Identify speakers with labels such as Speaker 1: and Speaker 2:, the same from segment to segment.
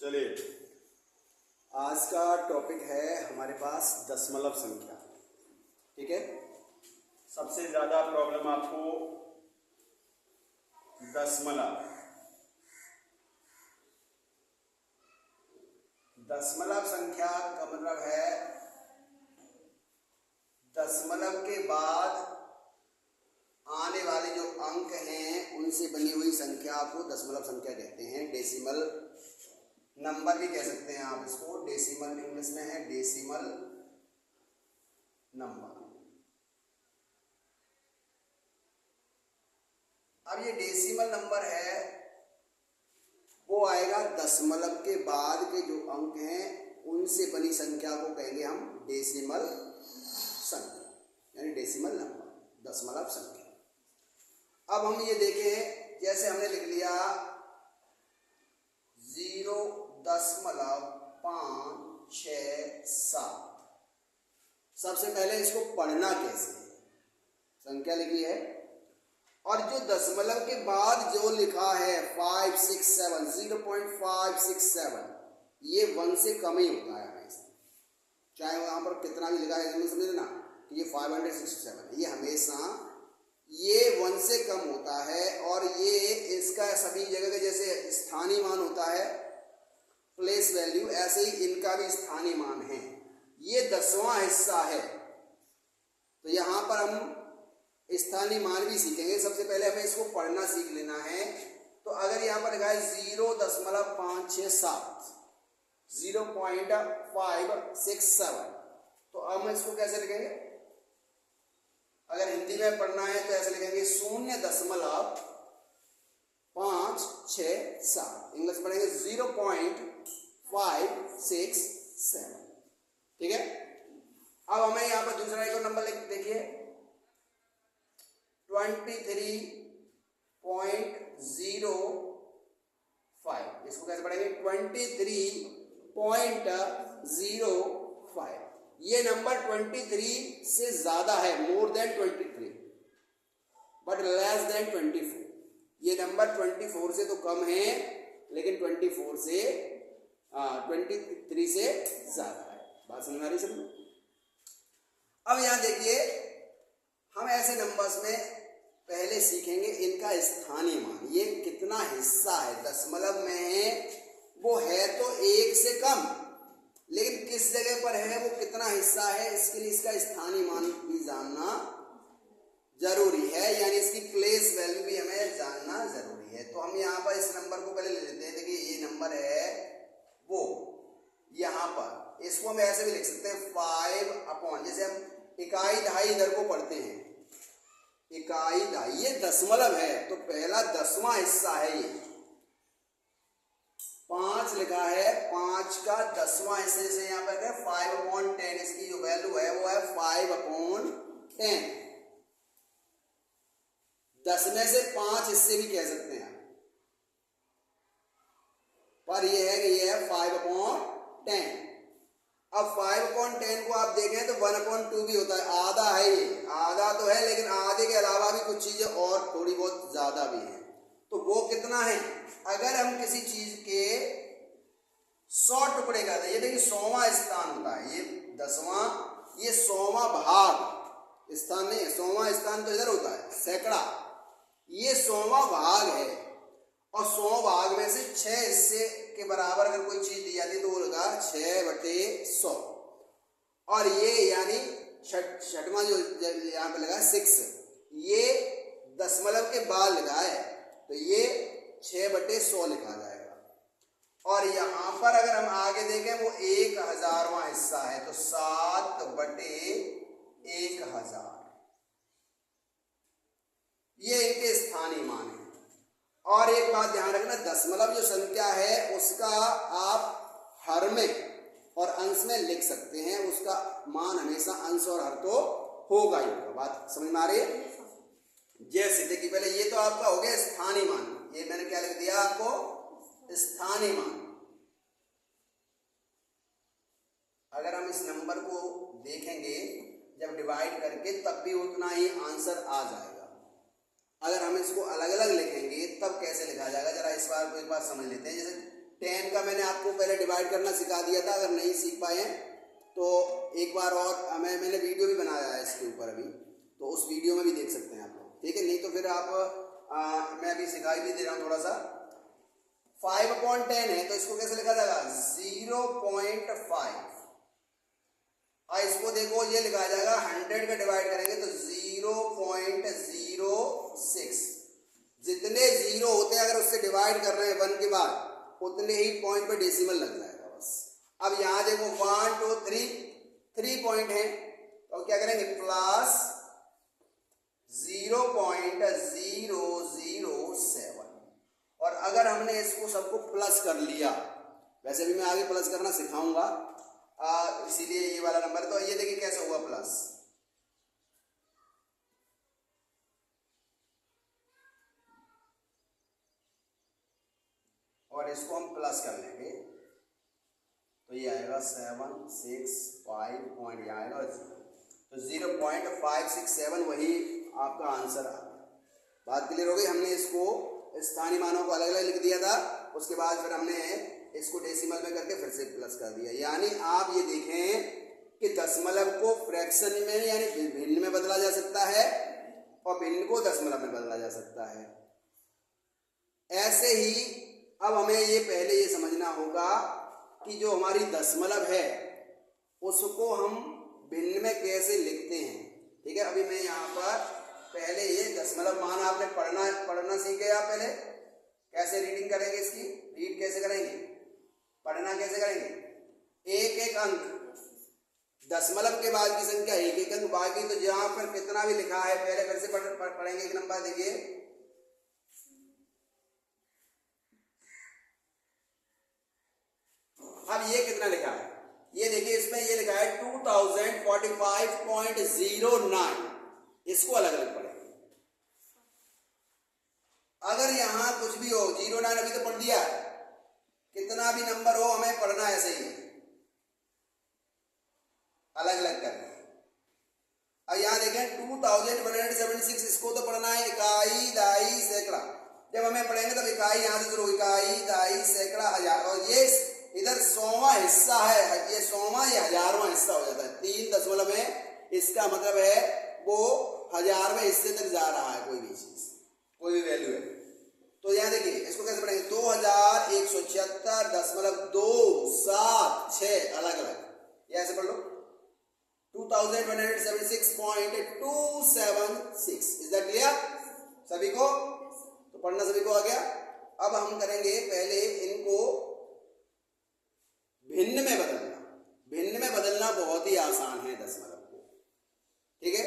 Speaker 1: चलिए, आज का टॉपिक है हमारे पास दशमलव संख्या। ठीक है, सबसे ज्यादा प्रॉब्लम आपको दशमलव संख्या का मतलब है दशमलव के बाद आने वाले जो अंक हैं उनसे बनी हुई संख्या को दशमलव संख्या कहते हैं। डेसिमल नंबर भी कह सकते हैं आप इसको। डेसिमल इंग्लिश में है डेसिमल नंबर। अब ये डेसिमल नंबर है वो आएगा दशमलव के बाद के जो अंक हैं उनसे बनी संख्या को कहेंगे हम डेसिमल संख्या, यानी डेसिमल नंबर, दशमलव संख्या। अब हम ये देखें, जैसे हमने लिख लिया 0.567। सबसे पहले इसको पढ़ना कैसे, संख्या लिखी है और जो दशमलव के बाद जो लिखा है 567, 0.567, ये 1 से कम ही होता है हमेशा, चाहे वहां पर कितना भी लिखा है। समझ लेना कि ये 567, ये हमेशा ये 1 से कम होता है। और ये इसका सभी जगह का जैसे स्थानीय मान होता है प्लेस वैल्यू, ऐसे ही इनका भी स्थानीय मान है। ये 10वां हिस्सा है, तो यहाँ पर हम स्थानीय मान भी सीखेंगे। सबसे पहले हमें इसको पढ़ना सीख लेना है। तो अगर यहाँ पर लिखा है 0.567, 0.567, तो हम इसको कैसे लिखेंगे? अगर हिंदी में पढ़ना है तो ऐसे लिखेंगे 0.567। इंग्लिश पढ़ेंगे 0.567। ठीक है। अब हमें यहाँ पर दूसरा एक और नंबर देखिए 23.05। इसको कैसे पढ़ेंगे? 23.05। ये नंबर 23 से ज्यादा है, more than 23 but less than 24। ये नंबर 24 से तो कम है, लेकिन 23 से ज्यादा है। बात समझ आ रही सबको? अब यहां देखिए, हम ऐसे नंबर्स में पहले सीखेंगे इनका स्थानीय मान। ये कितना हिस्सा है दशमलव में है, वो है तो 1 से कम, लेकिन किस जगह पर है, वो कितना हिस्सा है, इसके लिए इसका स्थानीय मान भी जानना जरूरी है, यानी इसकी प्लेस वैल्यू भी हमें जानना जरूरी है। तो हम यहाँ पर इस नंबर को पहले ले लेते हैं। देखिए ये नंबर है वो, यहाँ पर इसको हम ऐसे भी लिख सकते हैं 5 जैसे हम इकाई दहाई इधर को पढ़ते हैं, इकाई दहाई, ये दशमलव है तो पहला 10वां हिस्सा है। ये 5 लिखा है, 5 का 10वां हिस्से से यहाँ पर है 5/10। इसकी जो वैल्यू है वो है 5/10। 10 में से 5 हिस्से भी कह सकते हैं, पर ये है कि ये है 5/10। अब 5/10 को आप देखें तो 1/2 भी होता है, आधा है। ये आधा तो है, लेकिन आधे के अलावा भी कुछ चीजें और थोड़ी बहुत ज्यादा भी हैं। तो वो कितना है? अगर हम किसी चीज के 100 टुकड़े करते हैं, ये देखिए 100वां स्थान होता है, ये 10वां, ये 100वां भाग स्थान नहीं है। 100वां स्थान तो इधर होता है सैकड़ा, ये 100वां भाग है। और 100 भाग में से 6 हिस्से के बराबर अगर कोई चीज दी जाती है तो वो लगा 6/100। और ये यानी छठवां जो यहाँ पे लगा 6, ये दशमलव के बाद लगा है, तो ये 6/100 लिखा जाएगा। और यहाँ पर अगर हम आगे देखें वो 1000वां हिस्सा है, तो 7/1000। ये इनके स्थानीय मान है। और एक बात ध्यान रखना, दशमलव जो संख्या है उसका आप हर में और अंश में लिख सकते हैं, उसका मान हमेशा अंश और हर तो होगा ही होगा। बात समझ में आ रही है? जैसे देखिए पहले ये तो आपका हो गया स्थानीय मान, ये मैंने क्या लिख दिया आपको? स्थानीय मान। अगर हम इस नंबर को देखेंगे जब डिवाइड करके, तब भी उतना ही आंसर आ जाएगा। अगर हम इसको अलग अलग लिखेंगे तब कैसे लिखा जाएगा, जरा इस बार को एक बार समझ लेते हैं। जैसे 10 का मैंने आपको पहले डिवाइड करना सिखा दिया था, अगर नहीं सीख पाए हैं तो एक बार और मैंने वीडियो भी बनाया है इसके ऊपर अभी, तो उस वीडियो में भी देख सकते हैं आप लोग, ठीक है। नहीं तो फिर आप मैं अभी सिखाई भी दे रहा हूँ थोड़ा सा। 5/10 है तो इसको कैसे लिखा जाएगा 0.5। इसको देखो ये लिखा जाएगा 100 का डिवाइड करेंगे तो 0.06। जितने जीरो होते हैं अगर उससे डिवाइड कर रहे हैं 1 के बाद उतने ही पॉइंट पे डेसिमल लग जाएगा बस। अब यहाँ देखो 1 2 3 पॉइंट है तो क्या करेंगे प्लस 0.007। और अगर हमने इसको सबको प्लस कर लिया, वैसे भी मैं आगे प्लस करना सिखाऊंगा इसीलिए ये वाला नंबर, तो ये देखिए कैसे हुआ प्लस। और इसको हम प्लस कर लेंगे तो ये आएगा 765 पॉइंट आएगा, तो 0.567 वही आपका आंसर आ गया। बात क्लियर हो गई। हमने इसको स्थानीय मानों को अलग अलग लिख दिया था, उसके बाद फिर हमने इसको डेसिमल में करके फिर से प्लस कर दिया। यानी आप ये देखें कि दशमलव को फ्रैक्शन में यानी भिन्न में बदला जा सकता है और भिन्न को दशमलव में बदला जा सकता है। ऐसे ही अब हमें ये पहले ये समझना होगा कि जो हमारी दशमलव है उसको हम भिन्न में कैसे लिखते हैं, ठीक है। अभी मैं यहाँ पर पहले ये दशमलव मान आपने पढ़ना सीख गए। आप पहले कैसे रीडिंग करेंगे, इसकी रीड कैसे करेंगे, पढ़ना कैसे करेंगे। एक एक अंक, दशमलव के बाद की संख्या एक एक अंक, बाकी तो जहां पर कितना भी लिखा है पहले फिर से पढ़ेंगे। एक नंबर देखिए, अब ये कितना लिखा है, ये देखिए इसमें ये लिखा है 2045.09। इसको अलग अलग पढ़ेंगे। अगर यहां कुछ भी हो 09 अभी तो पढ़ दिया, कितना भी नंबर हो हमें पढ़ना ऐसे ही अलग अलग करना। अब यहां देखें 2176, इसको तो पढ़ना है इकाई दाई सैकड़ा। जब हमें पढ़ेंगे तब इकाई यहां से शुरू, इकाई दाई सैकड़ा हजार, और ये इधर 100वां हिस्सा है, ये 100वां ये 1000वां हिस्सा हो जाता है। 3 दशमलव में इसका मतलब है वो 1000वें हिस्से तक जा रहा है कोई भी चीज, कोई भी वैल्यू है। तो यहाँ देखिए इसको कैसे पढ़ेंगे 2176.276 अलग अलग, ये ऐसे पढ़ लो 2176.276। इज दैट क्लियर सभी को? तो पढ़ना सभी को आ गया। अब हम करेंगे पहले इनको भिन्न में बदलना। भिन्न में बदलना बहुत ही आसान है दशमलव को, ठीक है।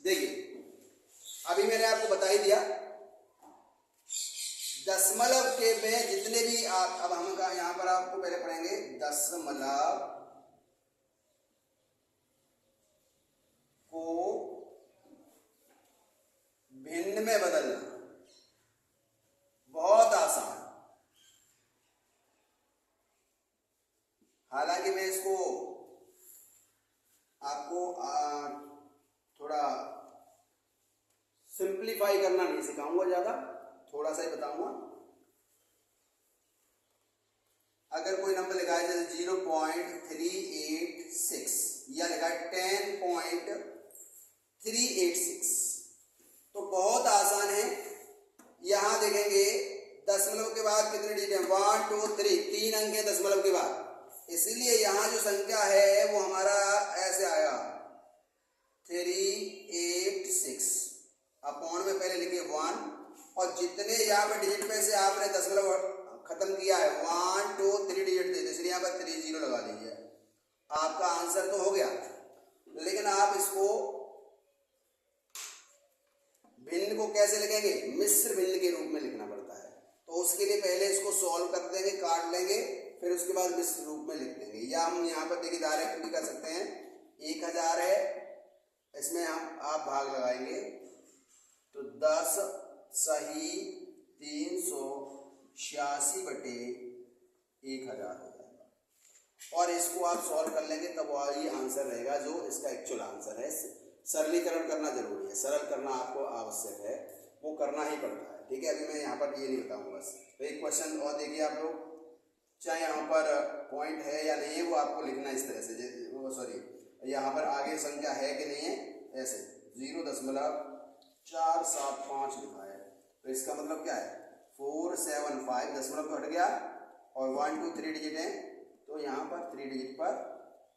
Speaker 1: देखिए अभी मैंने आपको बता ही दिया दशमलव के में जितने भी आप, अब हम यहां पर आपको पहले पढ़ेंगे दशमलव को भिन्न में बदलना बहुत आसान। हालांकि मैं इसको आपको थोड़ा सिंप्लीफाई करना नहीं सिखाऊंगा, ज्यादा थोड़ा सा ही बताऊंगा। अगर कोई नंबर लिखा है जैसे 0.386 या लिखा है 10.386 तो बहुत आसान है। यहां देखेंगे दशमलव के बाद कितने डिजिट हैं 1 2 3, 3 अंक है दशमलव के बाद, इसलिए यहां जो संख्या है वो हमारा ऐसे आएगा 386। अपॉन में पहले लिखे 1 और जितने यहाँ पे डिजिट में से आपने दशमलव खत्म किया है 1 2 3 डिजिट थे, इसलिए यहाँ पर 30 लगा दीजिए, आपका आंसर तो हो गया। लेकिन आप इसको भिन्न को कैसे लिखेंगे, मिश्र भिन्न के रूप में लिखना पड़ता है। तो उसके लिए पहले इसको सॉल्व कर देंगे, काट लेंगे, फिर उसके बाद मिश्र रूप में लिख देंगे। या हम यहाँ पर देखिए डायरेक्ट भी कर सकते हैं 1000 है इसमें हम आप भाग लगाएंगे तो 10 सही 386 बटे 1000 हो जाएगा, और इसको आप सॉल्व कर लेंगे तब वही आंसर रहेगा जो इसका एक्चुअल आंसर है। सरलीकरण करना जरूरी है, सरल करना आपको आवश्यक है, वो करना ही पड़ता है। ठीक है, अभी मैं यहाँ पर ये नहीं बताऊँ बस। तो एक क्वेश्चन और देखिए आप लोग, चाहे यहाँ पर पॉइंट है या नहीं है वो आपको लिखना इस तरह से, सॉरी यहाँ पर आगे संख्या है कि नहीं है, ऐसे 0.475 लिखा है, तो इसका मतलब क्या है 475, दशमलव तो हट गया और 1 2 3 डिजिट है, तो यहाँ पर 3 डिजिट पर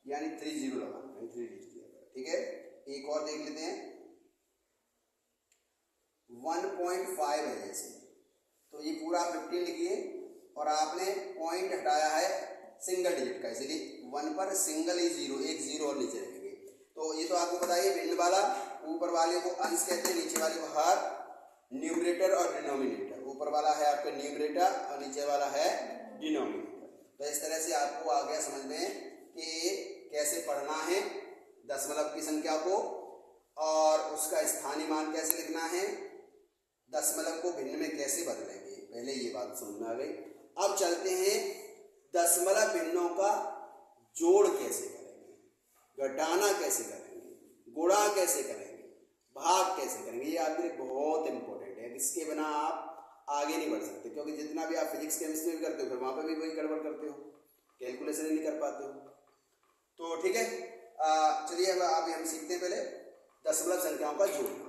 Speaker 1: यानी 30 लगाना है, 3 डिजिट दिया। ठीक है, एक और देख लेते हैं, 1.5 है जैसे, तो ये पूरा 15 लिखिए और आपने पॉइंट हटाया है सिंगल डिजिट का, इसलिए 1 पर सिंगल ही 0, एक 0 और नीचे रखेंगे। तो ये तो आपको बताइए, भिन्न वाला ऊपर वाले को अंश कहते हैं, नीचे वाले को हर, न्यूमरेटर और डिनोमिनेटर। ऊपर वाला है आपका न्यूमरेटर और नीचे वाला है डिनोमिनेटर। तो इस तरह से आपको आ गया समझ में कि कैसे पढ़ना है दशमलव की संख्या को और उसका स्थानीय मान कैसे लिखना है, दशमलव को भिन्न में कैसे बदलेंगे, पहले ये बात समझ में आ गई। अब चलते हैं दशमलव भिन्नों का जोड़ कैसे करेंगे, घटाना कैसे करेंगे, गुणा कैसे करेंगे, भाग कैसे करेंगे। ये आपके लिए बहुत इंपॉर्टेंट है, इसके बिना आप आगे नहीं बढ़ सकते, क्योंकि जितना भी आप फिजिक्स केमिस्ट्री में करते हो फिर वहाँ पर भी वही गड़बड़ करते हो, कैलकुलेशन नहीं कर पाते हो। तो ठीक है, चलिए अब अभी हम सीखते हैं पहले दशमलव संख्याओं का जोड़ना।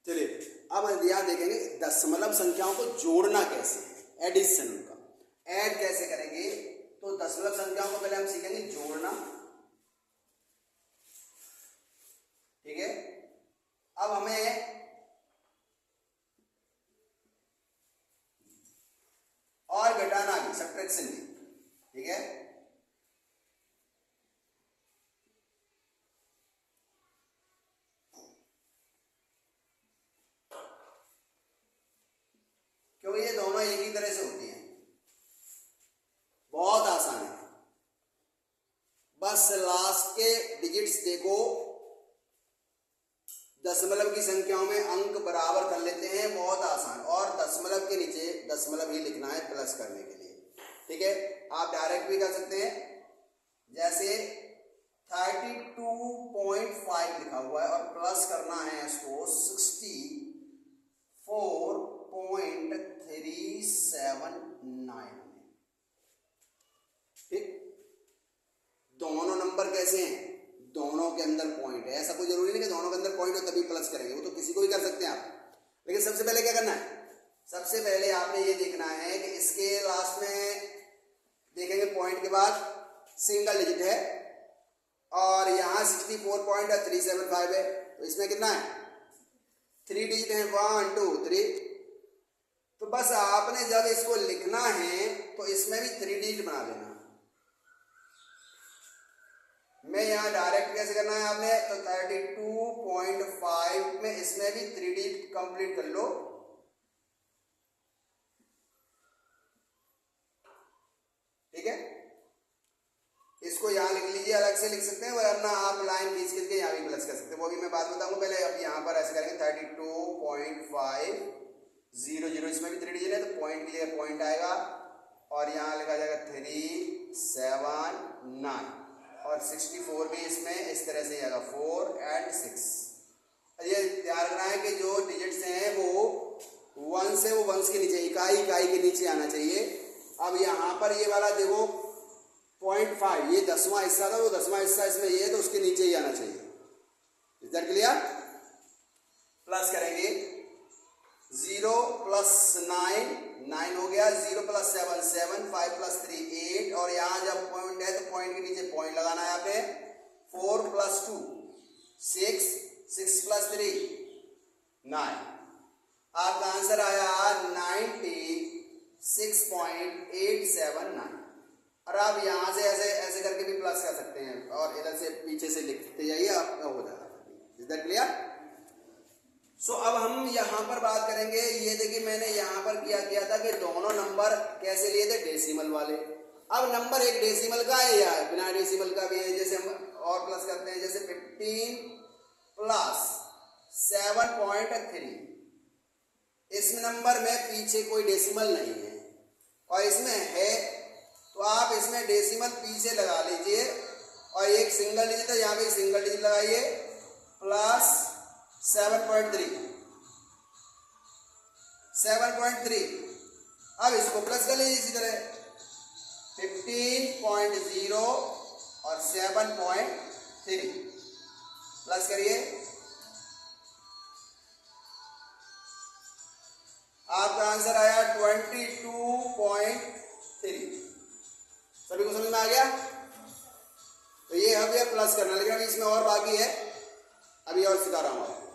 Speaker 1: चलिए अब यहाँ देखेंगे दशमलव संख्याओं को जोड़ना कैसे है, एडिशन का ऐड कैसे करेंगे। तो दशमलव संख्याओं को पहले हम सीखेंगे जोड़ना। ठीक है, अब हमें और घटाना भी, सब्ट्रैक्शन भी। ठीक है, क्योंकि ये दोनों एक ही तरह से होती हैं, बहुत आसान है। बस लास्ट के डिजिट्स देखो, दशमलव की संख्याओं में अंक बराबर कर लेते हैं, बहुत आसान। और दशमलव के नीचे दशमलव ही लिखना है प्लस करने के लिए। ठीक है, आप डायरेक्ट भी कर सकते हैं, जैसे 32.5 लिखा हुआ है और प्लस करना है इसको 64.379। ठीक, दोनों नंबर कैसे हैं, दोनों के अंदर पॉइंट है। ऐसा कोई जरूरी नहीं कि दोनों के अंदर पॉइंट हो तभी प्लस करेंगे, वो तो किसी को भी कर सकते हैं आप। लेकिन सबसे पहले क्या करना है, सबसे पहले आपने ये देखना है कि इसके लास्ट में देखेंगे पॉइंट के बाद सिंगल डिजिट है और यहाँ 64.375 है, तो इसमें कितना है 3 डिजिट है, 1 2 3। तो बस आपने जब इसको लिखना है तो इसमें भी 3 डिजिट बना लेना। मैं यहाँ डायरेक्ट कैसे करना है आपने, तो 32.5 में इसमें भी 3 डिजिट कंप्लीट कर लो। ठीक है, इसको यहाँ लिख लीजिए, अलग से लिख सकते हैं, वरना आप लाइन खींच करके यहाँ भी प्लस कर सकते हैं, वो भी मैं बात बताऊंगा पहले। अब यहाँ पर ऐसे करेंगे 32.500, इसमें भी 3 डिजिट है तो पॉइंट की जगह पॉइंट आएगा और यहाँ लिखा जाएगा 379 और 64 भी इसमें इस तरह से आएगा 4 और 6। ये ध्यान रखना है कि जो डिजिट्स हैं वो 1 से वो 1 के नीचे, इकाई के नीचे आना चाहिए। अब यहाँ पर ये वाला देखो 0.5, ये 10वां हिस्सा था, वो 10वां हिस्सा इसमें ये है तो उसके नीचे ही आना चाहिए। Is that clear? प्लस करेंगे 0 + 9 हो गया, 0 + 7 7, 5 + 3 8 और यहाँ जब पॉइंट है तो पॉइंट के नीचे पॉइंट लगाना है यहाँ पे। 4 + 2 6, 6 + 3 9। आपका आंसर आया 96.879। और आप यहाँ से ऐसे ऐसे करके भी प्लस कर सकते हैं और इधर से पीछे से लिखते जाइए, आपका हो जाएगा। Is that clear? सो अब हम यहाँ पर बात करेंगे। ये देखिए मैंने यहाँ पर किया था कि दोनों नंबर कैसे लिए थे, डेसिमल वाले। अब नंबर एक डेसिमल का है या बिना डेसिमल का भी है, जैसे हम और प्लस करते हैं, जैसे 15 प्लस 7.3। इस नंबर में पीछे कोई डेसिमल नहीं है और इसमें है, तो आप इसमें डेसिमल पीछे लगा लीजिए और एक सिंगल डिजिट है, यहाँ पे सिंगल डिजिट लगाइए, प्लस 7.3। अब इसको प्लस कर लीजिए इसी तरह 15.0 और 7.3 प्लस करिए। आपका आंसर आया 22.3। सभी को समझ में आ गया? तो ये अब यह प्लस करना, लेकिन अभी इसमें और बाकी है, अभी और सिखा रहा हूं।